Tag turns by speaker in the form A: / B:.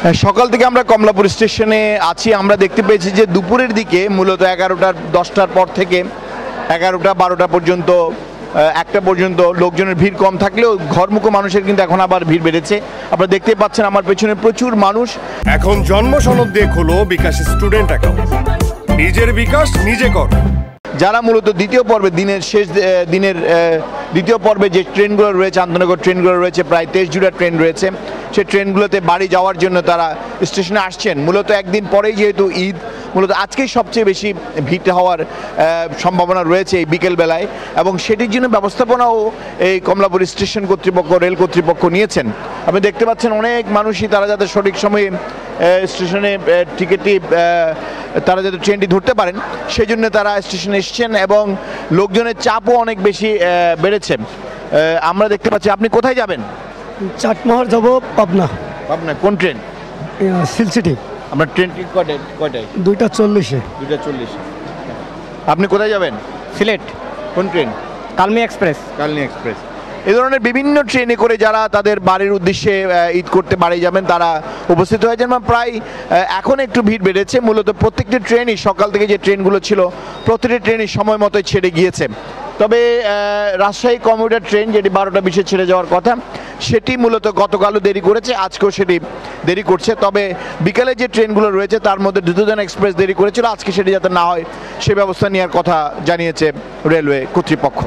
A: সকাল থেকে আমরা কমলাপুর স্টেশনে আছি। আমরা দেখতে পেয়েছি যে দুপুরের দিকে মূলত 11টা 10টার পর থেকে 11টা 12টা পর্যন্ত 1টা পর্যন্ত লোকজনের ভিড় কম থাকলেও ঘরমুখো মানুষের কিন্তু এখন আবার ভিড় বেড়েছে। আপনারা দেখতে পাচ্ছেন আমার পেছনে প্রচুর মানুষ।
B: এখন জন্ম সনদ দিয়ে খোলো বিকাশ স্টুডেন্ট অ্যাকাউন্ট, নিজের বিকাশ নিজে কর।
A: যারা মূলত দ্বিতীয় পর্বে দিনের দ্বিতীয় পর্বে যে ট্রেনগুলো রয়েছে, আন্তনগর ট্রেনগুলো রয়েছে, প্রায় 23 জোড়া ট্রেন রয়েছে, সেই ট্রেনগুলোতে বাড়ি যাওয়ার জন্য তারা স্টেশনে আসছেন। মূলত একদিন পরেই যেহেতু ঈদ, মূলত আজকেই সবচেয়ে বেশি ভিড় হওয়ার সম্ভাবনা রয়েছে এই বিকেলবেলায়, এবং সেটির জন্য ব্যবস্থাপনাও এই কমলাপুর স্টেশন কর্তৃপক্ষ, রেল কর্তৃপক্ষ নিয়েছেন। আপনি দেখতে পাচ্ছেন অনেক মানুষই তারা যাতে সঠিক সময়ে স্টেশনে টিকিটটি তারা যাতে ট্রেনটি ধরতে পারেন সেই জন্য তারা স্টেশনে এসছেন, এবং লোকজনের চাপও অনেক বেশি বেড়েছে। আমরা দেখতে পাচ্ছি। আপনি কোথায় যাবেন?
C: চাটমোহর যাব, পাবনা।
A: পাবনা কোন ট্রেন?
C: সিলসিটি।
A: আমরা ট্রেন ঠিক কয়টায়?
C: 2:40-এ।
A: 2:40। আপনি কোথায় যাবেন?
D: সিলেট।
A: কোন ট্রেন?
D: কালমি এক্সপ্রেস।
A: কালনি এক্সপ্রেস। এই ধরনের বিভিন্ন ট্রেনে করে যারা তাদের বাড়ির উদ্দেশ্যে ঈদ করতে বাড়ি যাবেন তারা উপস্থিত হয়েছেন। প্রায় এখন একটু ভিড় বেড়েছে। মূলত প্রত্যেকটি ট্রেনই সকাল থেকে যে ট্রেনগুলো ছিল প্রতিটি ট্রেনই সময় মতোই ছেড়ে গিয়েছে। তবে রাজশাহী কমিউটার ট্রেন যেটি 12টা 20-এ ছেড়ে যাওয়ার কথা সেটি মূলত গতকালও দেরি করেছে, আজকেও সেটি দেরি করছে। তবে বিকালে যে ট্রেনগুলো রয়েছে তার মধ্যে দ্রুতযান এক্সপ্রেস দেরি করেছিল, আজকে সেটি যাতে না হয় সে ব্যবস্থা নেওয়ার কথা জানিয়েছে রেলওয়ে কর্তৃপক্ষ।